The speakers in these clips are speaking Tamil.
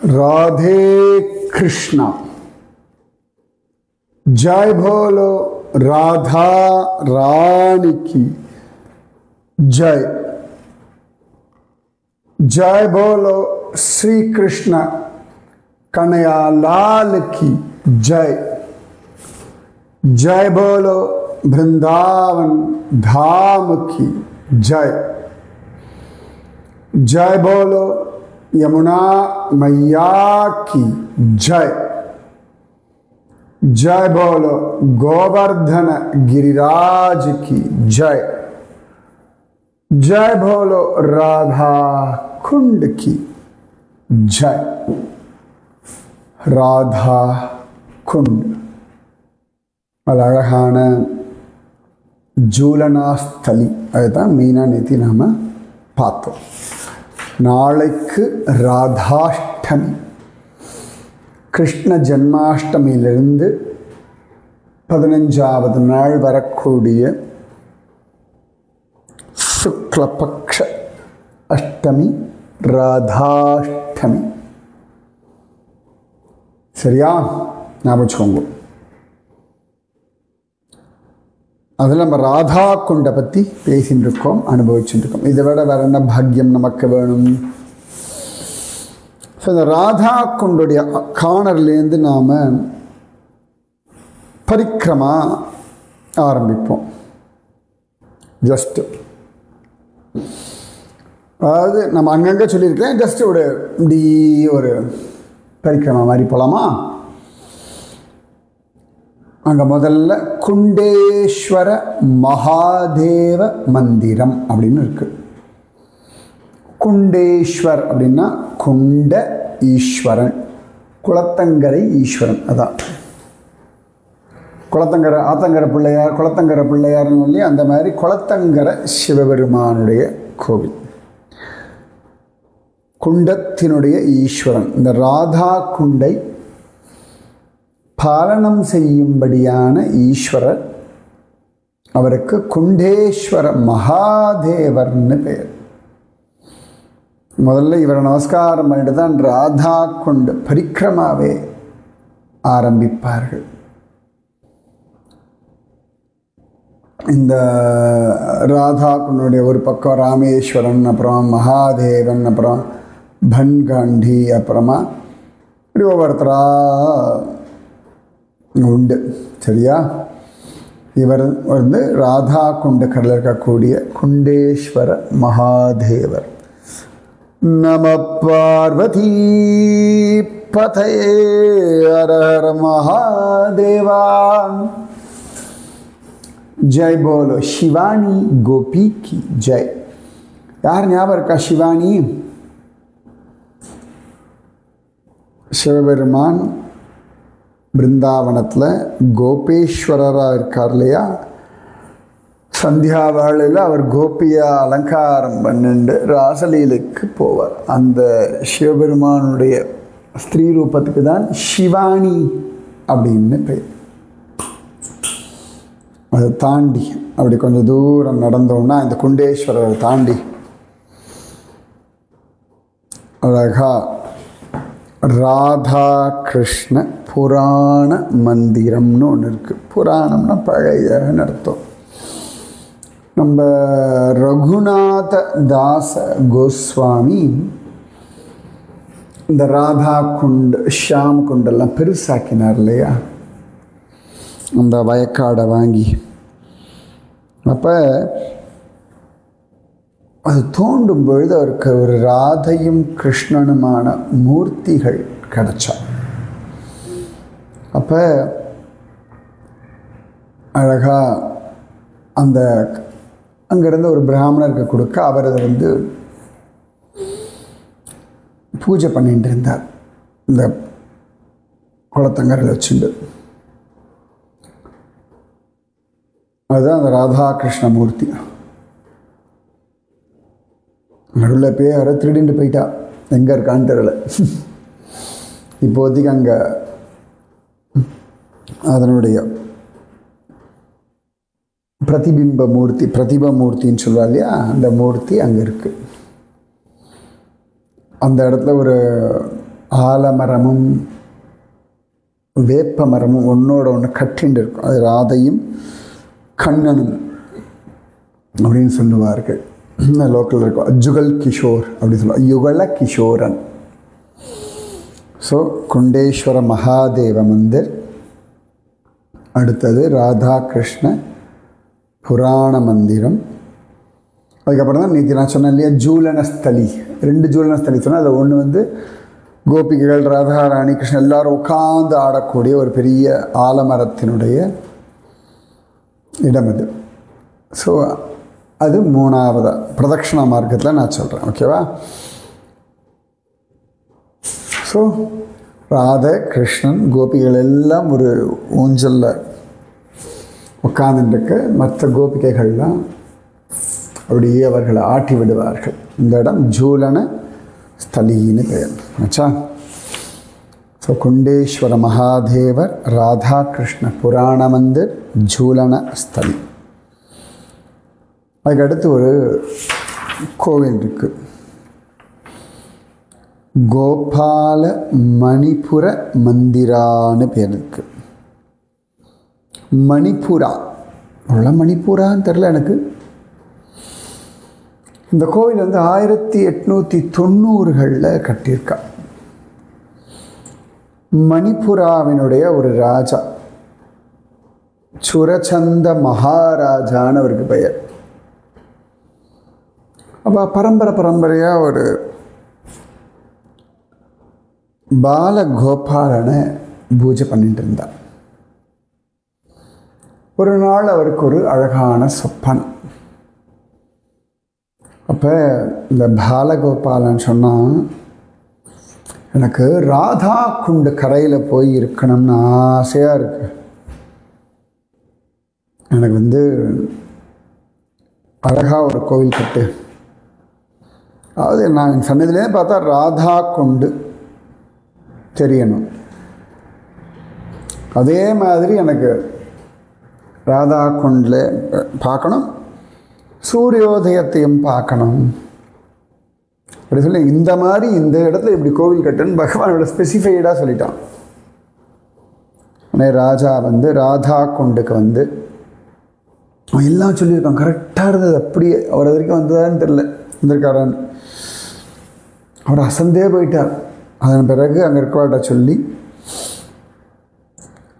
राधे कृष्णा। जय बोलो राधा रानी की जय। जय बोलो श्री कृष्ण कन्हैया लाल की जय। जय बोलो वृंदावन धाम की जय। जय बोलो यमुना मैया की जय। जय बोलो गोवर्धन गिरिराज की जय। जय बोलो राधा कुंड की जय। राधा कुंड அழகான ஜூலனாஸ்தலி, அதுதான் மெயினாக நேற்று நாம் பார்த்தோம். நாளைக்கு ராதாஷ்டமி. கிருஷ்ண ஜன்மாஷ்டமியிலிருந்து 15வது நாள் வரக்கூடிய சுக்லபக்ஷ அஷ்டமி ராதாஷ்டமி. சரியா? ஞாபகம் வச்சுக்கோங்க. அதில் நம்ம ராதா குண்டை பற்றி பேசின்னு இருக்கோம், அனுபவிச்சுட்டு இருக்கோம். இதை விட வேறு என்ன பாக்கியம் நமக்கு வேணும்? ஸோ இந்த ராதா குண்டுடைய காணர்லேருந்து நாம் பரிக்கிரமா ஆரம்பிப்போம். ஜஸ்ட்டு அதாவது நம்ம அங்கங்கே சொல்லியிருக்கேன், ஜஸ்ட்டு இப்படி ஒரு பரிக்கிரமா மாதிரி போகலாமா? அங்கே முதல்ல குண்டேஸ்வர மகாதேவ மந்திரம் அப்படின்னு இருக்கு. குண்டேஸ்வர் அப்படின்னா குண்ட ஈஸ்வரன், குளத்தங்கரை ஈஸ்வரன். அதான் குளத்தங்கரை ஆத்தங்கரை பிள்ளையார், குளத்தங்கரை பிள்ளையார்னு சொல்லி அந்த மாதிரி குளத்தங்கரை சிவபெருமானுடைய கோவில், குண்டத்தினுடைய ஈஸ்வரன். இந்த ராதா குண்டை பாலனம் செய்யும்படியான ஈஸ்வரர், அவருக்கு குண்டேஸ்வர மகாதேவர்னு பெயர். முதல்ல இவரை நமஸ்காரம் பண்ணிட்டு தான் ராதா குண்டு பரிக்கிரமாவே ஆரம்பிப்பார்கள். இந்த ராதா குண்டுடைய ஒரு பக்கம் ராமேஸ்வரன், அப்புறம் மகாதேவன், அப்புறம் பன்காண்டி, அப்புறமா இப்படி ஒவ்வொருத்தரா உண்டு. சரியா? இவர் வந்து ராதா குண்டு கடலில் இருக்கக்கூடிய குண்டேஸ்வர மகாதேவர். நம பார்வதி பதயே ஹர ஹர மகாதேவா. ஜெய் போலோ சிவானி கோபி கி ஜெய். யார் ஞாபகம் இருக்கா சிவானி? சிவபெருமான் பிருந்தாவனத்தில் கோபேஸ்வரராக இருக்கார் இல்லையா? சந்தியா வேளையில் அவர் கோபியாக அலங்காரம் பண்ணிட்டு ராசலீலைக்கு போவார். அந்த சிவபெருமானுடைய ஸ்திரீ ரூபத்துக்கு தான் சிவானி அப்படின்னு பெயர். அதை தாண்டி அப்படி கொஞ்சம் தூரம் நடந்தோன்னா இந்த குண்டேஸ்வரரை தாண்டி அழகா ராதா கிருஷ்ண புராண மந்திரம்னு ஒன்று இருக்குது. புராணம்னா பழையன்னு அர்த்தம். நம்ம ரகுநாத தாச கோஸ்வாமி இந்த ராதா குண்டு ஷாம் குண்டெல்லாம் பெருசாக்கினார் இல்லையா? அந்த வயக்காடை வாங்கி. அப்போ அது தோண்டும் பொழுது அவருக்கு ஒரு ராதையும் கிருஷ்ணனுமான மூர்த்திகள் கிடைச்சா. அப்போ அழகா அந்த அங்கேருந்து ஒரு பிராமணருக்கு கொடுக்க அவர் அதை வந்து பூஜை பண்ணிட்டு இருந்தார் இந்த குளத்தங்கரையில் வச்சுண்டு. அதுதான் அந்த ராதா கிருஷ்ணமூர்த்தி. நடுவில் போய் யாரோ திருடிட்டு போயிட்டா, எங்கே இருக்கான்னு தெரியல. இப்போதைக்கு அங்கே அதனுடைய பிரதிபிம்ப மூர்த்தி, பிரதிபா மூர்த்தின்னு சொல்லுவா இல்லையா, அந்த மூர்த்தி அங்கே இருக்குது. அந்த இடத்துல ஒரு ஆலமரமும் வேப்ப மரமும் ஒன்றோட ஒன்று கட்டின்னு இருக்கும். அது ராதையும் கண்ணனும் அப்படின்னு சொல்லுவார்கள். லோக்கலில் இருக்கும் அஜுகல் கிஷோர் அப்படின்னு சொல்லுவாங்க, யுகல கிஷோரன். ஸோ குண்டேஸ்வர மகாதேவ மந்திர். அடுத்தது ராதா கிருஷ்ண புராண மந்திரம். அதுக்கப்புறம் தான் நேற்று நான் சொன்னேன் இல்லையா, ஜூலனஸ்தலி. 2 ஜூலனஸ்தலி சொன்னேன். அது ஒன்று வந்து கோபிகைகள், ராதா ராணி, கிருஷ்ணன் எல்லாரும் உட்கார்ந்து ஆடக்கூடிய ஒரு பெரிய ஆலமரத்தினுடைய இடம் அது. ஸோ அது 3வது பிரதட்சிணா மார்க்கத்தில் நான் சொல்கிறேன். ஓகேவா? ஸோ ராதை, கிருஷ்ணன், கோபிகள் எல்லாம் ஒரு ஊஞ்சலில் உட்கார்ந்துருக்கு. மற்ற கோபிகைகள்லாம் அப்படியே அவர்களை ஆட்டி விடுவார்கள். இந்த இடம் ஜூலன ஸ்தலின்னு பெயர். ஆச்சா? ஸோ குண்டேஸ்வர மகாதேவர், ராதா கிருஷ்ண புராண மந்திர், ஜூலன ஸ்தலி. அதுக்கடுத்து ஒரு கோவில் இருக்குது, கோபால மணிபுர மந்திரான்னு பேர் இருக்குது. மணிப்புரா, அவ்வளோ மணிப்பூரான்னு தெரில எனக்கு. இந்த கோவில் வந்து 1890களில் கட்டியிருக்கா. மணிப்புராவினுடைய ஒரு ராஜா, சுரச்சந்த மகாராஜான்னு அவருக்கு பெயர். அப்போ பரம்பரையாக ஒரு பாலகோபாலனை பூஜை பண்ணிட்டு இருந்தார். ஒரு நாள் அவருக்கு ஒரு அழகான சொப்பனம். அப்போ இந்த பாலகோபாலன் சொன்னால், எனக்கு ராதா குண்டு கரையில் போய் இருக்கணும்னு ஆசையாக இருக்கு. எனக்கு வந்து அழகாக ஒரு கோவில் கட்டு. அதாவது நான் சன்னதிலே பார்த்தா ராதா குண்டு தெரியணும். அதே மாதிரி எனக்கு ராதா குண்டில் பார்க்கணும், சூரியோதயத்தையும் பார்க்கணும் அப்படி சொல்லி இந்த மாதிரி இந்த இடத்துல இப்படி கோவில் கட்டுன்னு பகவானோட ஸ்பெசிஃபைடாக சொல்லிட்டான். உடனே ராஜா வந்து ராதா குண்டுக்கு வந்து எல்லாம் சொல்லியிருக்கான். கரெக்டாக இருந்தது. அப்படியே அவர் அது வரைக்கும் வந்ததான்னு தெரில, வந்திருக்காரான்னு. அவர் அசந்தே போயிட்டார். அதன் பிறகு அங்கே இருக்கவாட்ட சொல்லி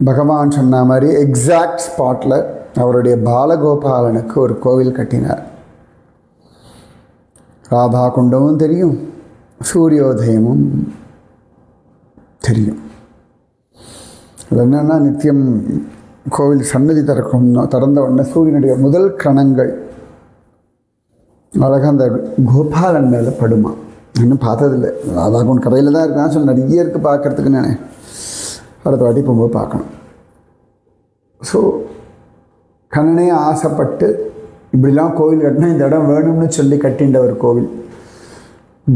பகவான் சொன்ன மாதிரி எக்ஸாக்ட் ஸ்பாட்டில் அவருடைய பாலகோபாலனுக்கு ஒரு கோவில் கட்டினார். ராதா குண்டமும் தெரியும், சூரியோதயமும் தெரியும். அது என்னென்னா, நித்தியம் கோவில் சன்னதி திறந்த உடனே சூரியனுடைய முதல் கணங்கள் அழகாக அந்த கோபாலன் மேலே படுமா. இன்னும் பார்த்ததில்லை, ராதா குண்ட் கரையில் தான் இருக்கான்னு சொல்லி நிறைய இருக்குது பார்க்குறதுக்கு. நான் அடுத்த வாட்டி போகும்போது பார்க்கணும். ஸோ கண்ணனே ஆசைப்பட்டு இப்படிலாம் கோவில் கட்டினா இந்த இடம் வேணும்னு சொல்லி கட்டின்ற ஒரு கோவில்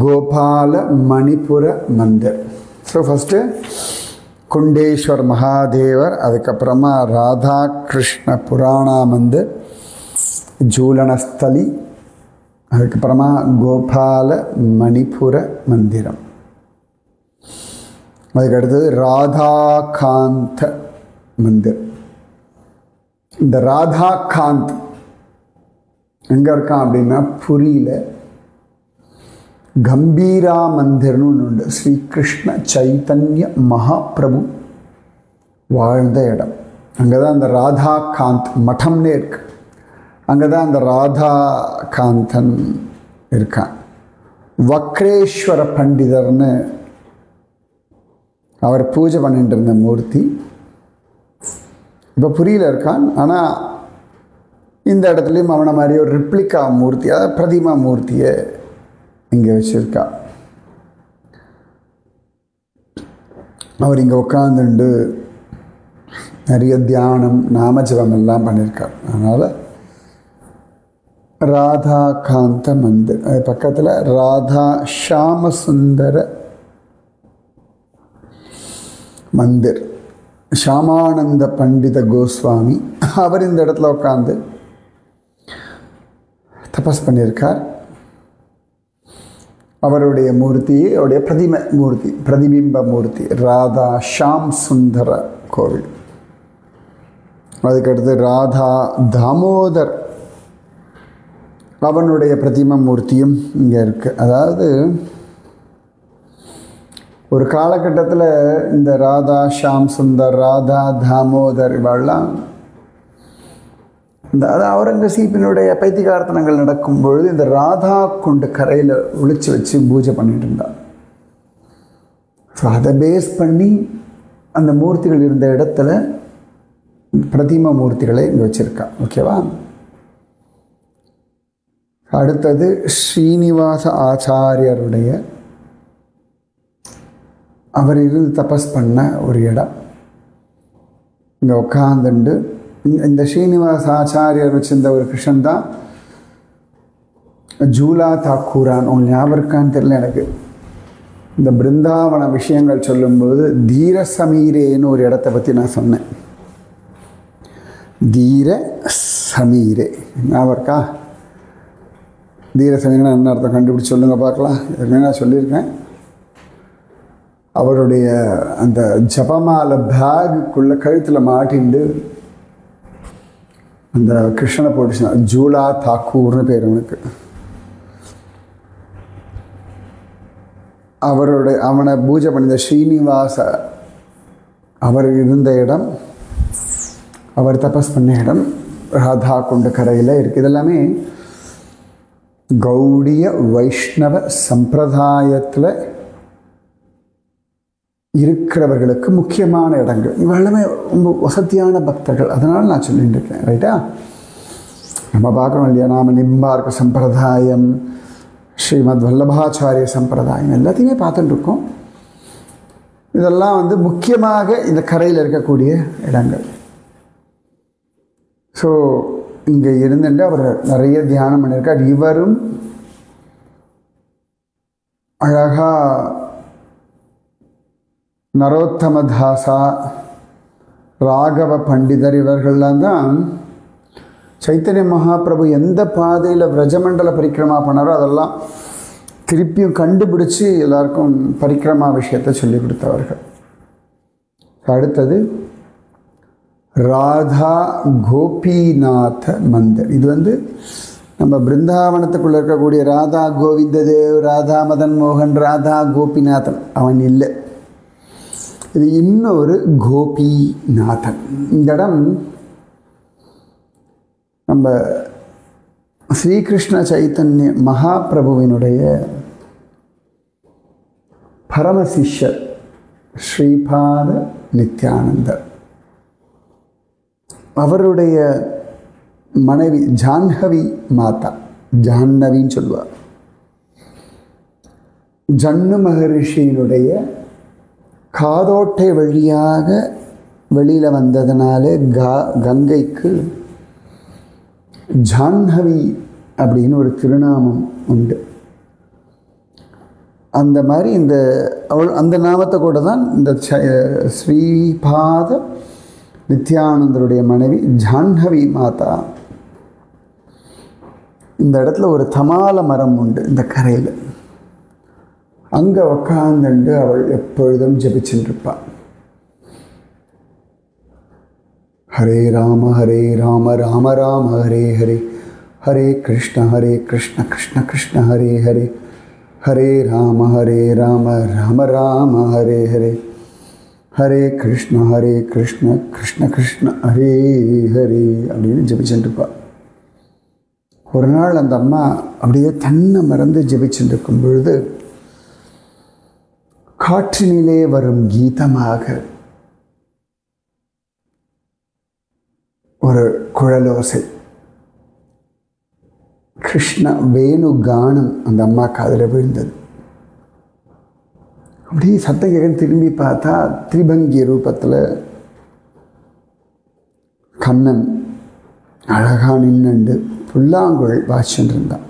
கோபால மணிபுர மந்திர். ஸோ ஃபஸ்ட்டு குண்டேஸ்வர் மகாதேவர், அதுக்கப்புறமா ராதா கிருஷ்ண புராணா மந்திர், ஜூலனஸ்தலி, அதுக்கப்புறமா கோபால மணிபுர மந்திரம். அதுக்கு அடுத்தது ராதாகாந்த மந்திர். இந்த ராதாகாந்த் எங்கே இருக்கான் அப்படின்னா புரியில் கம்பீரா மந்திர்னு ஒன்று உண்டு. ஸ்ரீகிருஷ்ண சைத்தன்ய மகாபிரபு வாழ்ந்த இடம். அங்கே தான் அந்த ராதாகாந்த் மடம்னே இருக்கு. அங்கே தான் அந்த ராதாகாந்தன் இருக்கான். வக்ரேஸ்வர பண்டிதர்னு அவர் பூஜை பண்ணிட்டு இருந்த மூர்த்தி இப்போ புரியில் இருக்கான். ஆனால் இந்த இடத்துலையும் அவனை மாதிரி ஒரு ரிப்ளிகா மூர்த்தி, அதாவது பிரதிமா மூர்த்தியை இங்கே வச்சுருக்கா. அவர் இங்கே உட்காந்துண்டு நிறைய தியானம் நாமஜபம் எல்லாம் பண்ணியிருக்கார். அதனால் ராதாகாந்த மந்திர். அது பக்கத்தில் ராதா ஷாமசுந்தர மந்திர். ஷாமானந்த பண்டித கோஸ்வாமி அவர் இந்த இடத்துல உட்காந்து தபஸ் பண்ணியிருக்கார். அவருடைய மூர்த்தி, அவருடைய பிரதிபிம்ப மூர்த்தி ராதா ஷாம் சுந்தர கோவில். அதுக்கடுத்து ராதா தாமோதர் அவனுடைய பிரதிம மூர்த்தியும் இங்கே இருக்குது. அதாவது ஒரு காலகட்டத்தில் இந்த ராதா ஷாம் சுந்தர், ராதா தாமோதர் இவெல்லாம் இந்த அவுரங்கசீப்பினுடைய பைத்தியகார்த்தனங்கள் நடக்கும் பொழுது இந்த ராதா கொண்டு கரையில் ஒளிச்சு வச்சு பூஜை பண்ணிட்டு இருந்தான். ஸோ அதை பேஸ் பண்ணி அந்த மூர்த்திகள் இருந்த இடத்துல பிரதிம மூர்த்திகளை இங்கே வச்சுருக்கா. ஓகேவா? அடுத்தது ஸ்ரீனிவாச ஆச்சாரியருடைய அவர் இருந்து தபஸ் பண்ண ஒரு இடம். இங்கே உட்காந்துண்டு இந்த ஸ்ரீனிவாச ஆச்சாரியர் வச்சிருந்த ஒரு கிருஷ்ணன் தான் ஜூலா தாக்கூரான். உங்களுக்கு ஞாபகம் இருக்கான்னு தெரியல எனக்கு. இந்த பிருந்தாவன விஷயங்கள் சொல்லும்போது தீர சமீரேன்னு ஒரு இடத்த பற்றி நான் சொன்னேன். தீர சமீரே ஞாபகம் இருக்கா? தீர சமீரனா என்ன அர்த்தம் கண்டுபிடிச்சி சொல்லுங்கள் பார்க்கலாம். ஏற்கனவே நான் சொல்லியிருக்கேன். அவருடைய அந்த ஜபமால பேக்குள்ளே கழுத்தில் மாட்டிண்டு அந்த கிருஷ்ணனை போட்டுச்சுனா ஜூலா தாக்கூர்னு பேர் அவனுக்கு. அவனை பூஜை பண்ணிய ஸ்ரீனிவாச அவர் இருந்த இடம், அவர் தபஸ் பண்ண இடம் ராதா கொண்ட கரையில் இருக்குது. இதெல்லாமே கௌடிய வைஷ்ணவ சம்பிரதாயத்தில் இருக்கிறவர்களுக்கு முக்கியமான இடங்கள். இவெல்லாமே ரொம்ப வசதியான பக்தர்கள். அதனால் நான் சொல்லிட்டு இருக்கேன். ரைட்டா? நம்ம பார்க்குறோம் இல்லையா? நாம் நிம்பார்க்க சம்பிரதாயம், ஸ்ரீமத் வல்லபாச்சாரிய சம்பிரதாயம் எல்லாத்தையுமே பார்த்துட்டுருக்கோம். இதெல்லாம் வந்து முக்கியமாக இந்த கரையில் இருக்கக்கூடிய இடங்கள். ஸோ இங்கே இருந்துட்டு அவர் நிறைய தியானம் பண்ணியிருக்கார். இவரும் அழகாக நரோத்தமதாசா, ராகவ பண்டிதர் இவர்கள்லாம் தான் சைத்தன்ய மகாபிரபு எந்த பாதையில் விரஜமண்டல பரிக்கிரமா பண்ணாரோ அதெல்லாம் திருப்பியும் கண்டுபிடிச்சி எல்லாருக்கும் பரிக்கிரமா விஷயத்தை சொல்லி கொடுத்தவர்கள். அடுத்தது ராதா கோபிநாத மந்திர். இது வந்து நம்ம பிருந்தாவனத்துக்குள்ளே இருக்கக்கூடிய ராதா கோவிந்ததேவ், ராதா மதன் மோகன், ராதா கோபிநாதன் அவன் இல்லை. இது இன்னொரு கோபிநாதன். இந்த இடம் நம்ம ஸ்ரீகிருஷ்ண சைத்தன்ய மகாபிரபுவினுடைய பரமசிஷ்யர் ஸ்ரீபாத நித்யானந்தர், அவருடைய மனைவி ஜாஹ்னவி மாதா, ஜாஹ்னவின்னு சொல்லுவார். ஜன்னு மகரிஷியினுடைய காதோட்டை வழியாக வெளியில் வந்ததுனால கங்கைக்கு ஜாஹ்னவி அப்படின்னு ஒரு திருநாமம் உண்டு. அந்த மாதிரி அந்த நாமத்தை கூட தான் இந்த ஸ்ரீபாத நித்யானந்தருடைய மனைவி ஜாஹ்னவி மாதா. இந்த இடத்துல ஒரு தமால மரம் உண்டு இந்த கரையில். அங்கே உக்காந்துண்டு அவள் எப்பொழுதும் ஜபிச்சுருப்பாள். ஹரே ராம ராம ராம ஹரே ஹரே, ஹரே கிருஷ்ண கிருஷ்ண கிருஷ்ண ஹரே ஹரே, ஹரே ராம ராம ராம ஹரே ஹரே, ஹரே கிருஷ்ண கிருஷ்ண கிருஷ்ண ஹரே ஹரே அப்படின்னு ஜபிச்சுருப்பாள். ஒரு நாள் அந்த அம்மா அப்படியே தன்னை மறந்து ஜபிச்சுட்டு இருக்கும் பொழுது காற்றினிலே வரும் கீதமாக ஒரு குழலோசை, கிருஷ்ண வேணு கானம் அந்த அம்மா காதில் விழுந்தது. அப்படியே சத்தம் கேட்க திரும்பி பார்த்தா திரிபங்கி ரூபத்தில் கண்ணன் அழகா நின்னுண்டு புல்லாங்குழல் வாசிச்சுட்டு இருந்தான்.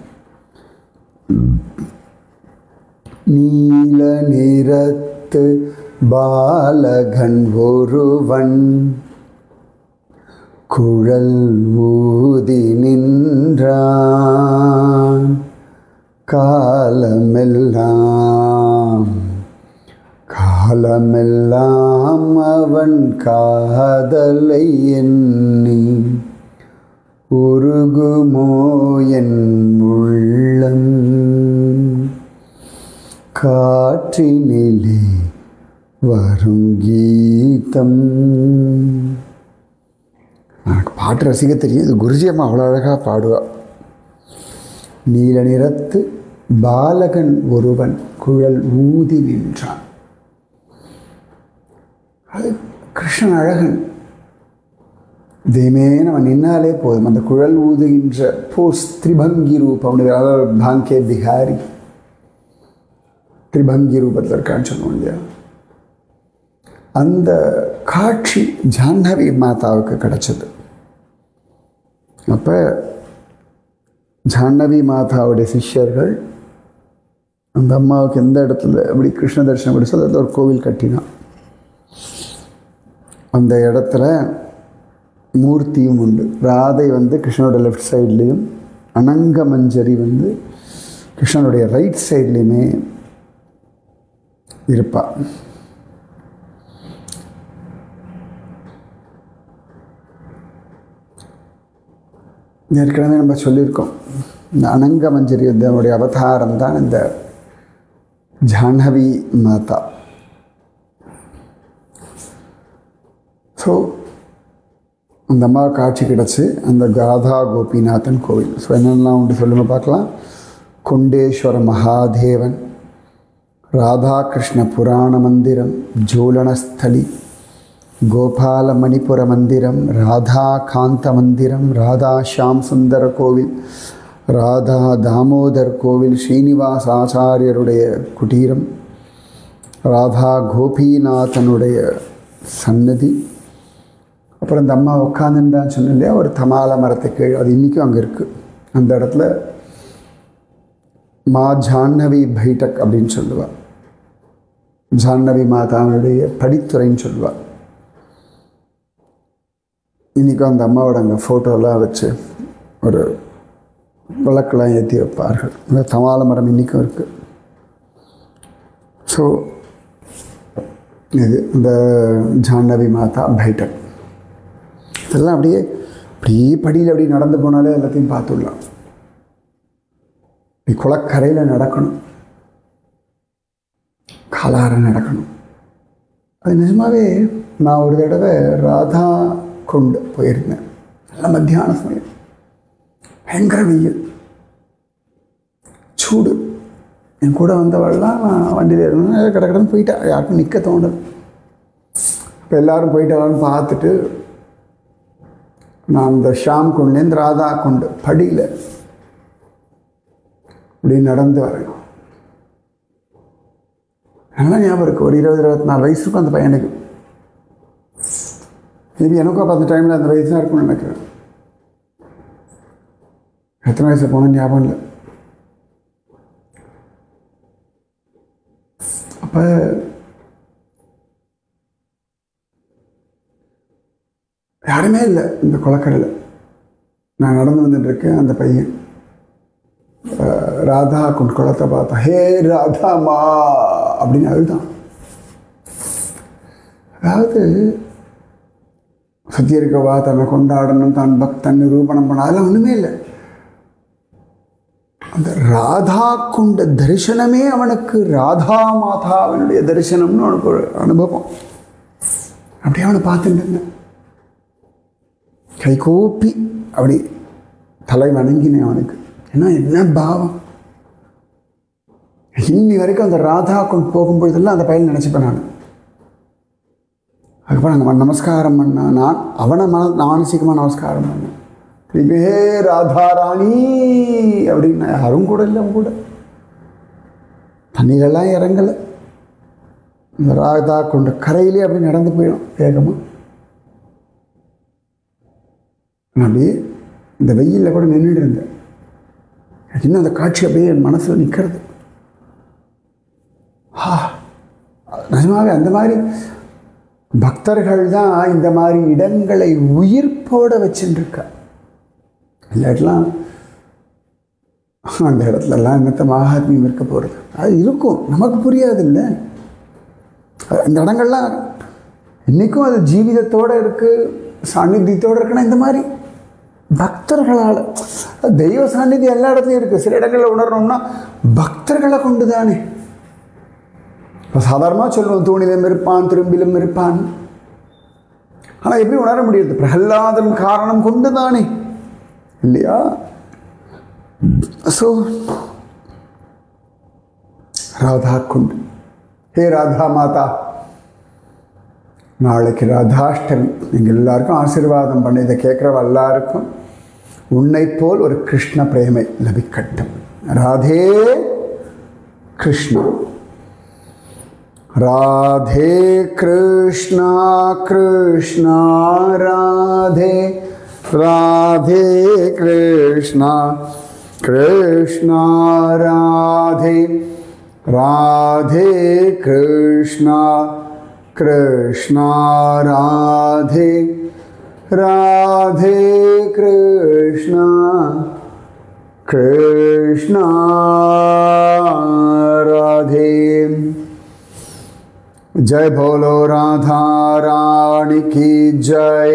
நீல நிறத்து பாலகன் ஒருவன் குழல் ஊதி நின்றான், காலமெல்லாம் காலமெல்லாம் அவன் காதலை எண்ணி உருகுமோ என் உள்ளம் காற்றினிலே வரும் கீதம். எனக்கு பாட்டு ரசிக்க தெரியும். இது குருஜி அம்மா அவ்வளோ அழகாக பாடுவா. நீல நிறத்து பாலகன் ஒருவன் குழல் ஊதி நின்றான். அது கிருஷ்ணன் அழகன். தெய்மே நம்ம நின்னாலே போதும். அந்த குழல் ஊதுகின்ற போஸ் திரிபங்கி ரூபம், பாங்கே பிகாரி திரிபங்கி ரூபத்தில் இருக்கான்னு சொன்னோம் இல்லையா? அந்த காட்சி ஜாஹ்னவி மாதாவுக்கு கிடைச்சது. அப்போ ஜாஹ்னவி மாதாவுடைய சிஷ்யர்கள் அந்த அம்மாவுக்கு எந்த இடத்துல அப்படி கிருஷ்ண தரிசனம் கிடைச்சோ அதில் ஒரு கோவில் கட்டினான். அந்த இடத்துல மூர்த்தியும் உண்டு. ராதை கிருஷ்ணனோட லெஃப்ட் சைட்லேயும், அனங்க மஞ்சரி கிருஷ்ணனுடைய ரைட் சைட்லேயுமே இருப்பாள். ஏற்கனவே நம்ம சொல்லியிருக்கோம், இந்த அனங்க மஞ்சரி அவனுடைய அவதாரம் தான் இந்த ஜாஹ்னவி மாதா. ஸோ அந்த அம்மா காட்சி கிடச்சி அந்த ராதா கோபிநாதன் கோவில். ஸோ என்னென்னலாம் உண்டு சொல்லுங்க பார்க்கலாம். குண்டேஸ்வர மகாதேவன், ராதாகிருஷ்ண புராண மந்திரம், ஜோலனஸ்தலி, கோபால மணிபுர மந்திரம், ராதா காந்த மந்திரம், ராதா ஷாம் சுந்தர கோவில், ராதா தாமோதர் கோவில், ஸ்ரீனிவாச ஆச்சாரியருடைய குட்டீரம், ராதா கோபிநாதனுடைய சன்னதி. அப்புறம் இந்த அம்மா உட்காந்துட்டான்னு சொன்னேன் இல்லையா, ஒரு தமால மரத்துக்கு கீழே, அது இன்றைக்கும் அங்கே இருக்குது. அந்த இடத்துல மா ஜாஹ்னவி பைட்டக் அப்படின்னு சொல்லுவாள். ஜாஹ்னவி மாதாவுடைய படித்துறைன்னு சொல்லுவாள். இன்றைக்கும் அந்த அம்மாவோட அங்கே ஃபோட்டோலாம் வச்சு ஒரு விளக்கெல்லாம் ஏற்றி வைப்பார்கள். அந்த தமால மரம் இன்றைக்கும் இருக்குது. ஸோ இது இந்த ஜாஹ்னவி மாதா பைட்டக். இதெல்லாம் அப்படியே படியில் அப்படி நடந்து போனாலே எல்லாத்தையும் பார்த்துடலாம். இப்படி குளக்கரையில் நடக்கணும், காலார நடக்கணும். அது நிஜமாகவே நான் ஒரு தடவை ராதா கொண்டு போயிருந்தேன். நல்ல மத்தியான சமயம், பயங்கர வெயில், சூடு. என் கூட வந்தவள்லாம் வண்டியில் இருந்தேன். கடற்கடன்னு போயிட்டா, யாருக்கும் நிற்க தோணல. இப்போ எல்லோரும் போயிட்டாலும் பார்த்துட்டு நான் இந்த ஷாம் குண்ட்லேருந்து ராதா குண்டு படியில் இப்படி நடந்து வரேன். நல்லா ஞாபகம் இருக்குது. ஒரு 20-24 வயசு இருக்கும் அந்த பையனுக்கு. மேபி எனக்கும் அப்போ அந்த டைமில் அந்த வயசு தான் இருக்கும்னு நினைக்கிறேன். எத்தனை வயசு போனேன்னு ஞாபகம் இல்லை. அப்போ யாருமே இல்லை இந்த குளக்கரையில். நான் நடந்து வந்துட்டுருக்கேன். அந்த பையன் ராதா குளத்தை பார்த்தா, ஹே ராதாமா அப்படின்னு அழுதான். அதாவது சுற்றி இருக்கவா தன்னை கொண்டாடணும், தான் பக்தன் நிரூபணம் பண்ண, அதெல்லாம் ஒன்றுமே இல்லை. அந்த ராதா குண்ட தரிசனமே அவனுக்கு ராதா மாதாவினுடைய தரிசனம்னு அவனுக்கு ஒரு அனுபவம். அப்படியே அவனை பார்த்துட்டு இருந்தேன். கைகூப்பி அப்படி தலை வணங்கினேன் அவனுக்கு. ஏன்னா என்ன பாவம். இன்னி வரைக்கும் அந்த ராதா கொண்டு போகும்பொழுதெல்லாம் அந்த பையன் நினச்சிப்பேன் நான். அதுக்கப்புறம் நாங்கள் நமஸ்காரம் பண்ணான். நான் அவனை மானசீகமாக நமஸ்காரம் பண்ணேன். திருப்பி ஹே ராதாராணி அப்படின்னு. யாரும் கூட இல்லை, அவங்க கூட தண்ணியிலெல்லாம் இறங்கலை. இந்த ராதா கொண்டு கரையிலே அப்படி நடந்து போயிடும் வேகமாக. நான் அப்படியே இந்த வெயிலில் கூட நின்றுட்டு இருந்தேன். இன்னும் அந்த காட்சி அப்படியே என் மனசில் நிற்கிறது. நிஜமாவே அந்த மாதிரி பக்தர்கள் தான் இந்த மாதிரி இடங்களை உயிர்ப்போட வச்சுருக்கா. இல்லாட்டெலாம் அந்த இடத்துலலாம் என்னத்த மகாத்மியம் இருக்க போகிறது? அது இருக்கும், நமக்கு புரியாது இல்லை. இந்த இடங்கள்லாம் இன்றைக்கும் அது ஜீவிதத்தோடு இருக்குது, சாநித்தியத்தோடு இருக்குன்னா இந்த மாதிரி பக்தர்களால். தெய்வ சாநித்தியம் எல்லா இடத்துலையும் இருக்குது. சில இடங்களில் உணரணும்னா பக்தர்களை கொண்டு தானே. இப்போ சாதாரணமாக சொல்லுவோம் தூணிலும் இருப்பான் திரும்பிலும் இருப்பான். ஆனால் எப்படி உணர முடியுது? பிரகலாதன் காரணம் கொண்டு தானே இல்லையா? ஸோ ராதா கொண்டு. ஹே ராதா மாதா, நாளைக்கு ராதாஷ்டமி. நீங்கள் எல்லாருக்கும் ஆசீர்வாதம் பண்ணி இதை கேட்குறவ எல்லாருக்கும் உன்னை போல் ஒரு கிருஷ்ண பிரேமை லபிக்கட்டும். ராதே கிருஷ்ணா. ராதே கிருஷ்ணா கிருஷ்ணா ராதே, ராதே கிருஷ்ணா கிருஷ்ணா ராதே, ராதே கிருஷ்ணா கிருஷ்ணா ராதே, ராதே கிருஷ்ணா கிருஷ்ணா ராதே. जय बोलो राधा रानी की जय,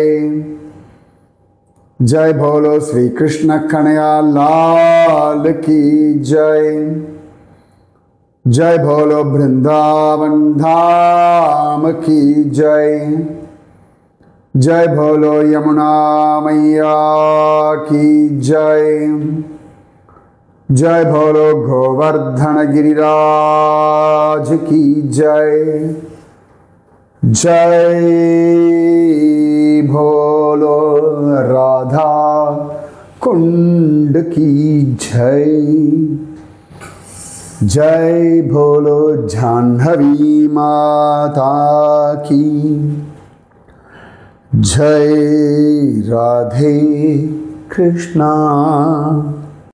जय बोलो श्री कृष्ण कन्हैया लाल की जय, जय बोलो वृंदावन धाम की जय, जय बोलो यमुना मैया की जय, जय बोलो गोवर्धन गिरिराज की जय, जय बोलो राधा कुंड की जय, जय बोलो जाह्नवी माता की जय. राधे कृष्णा.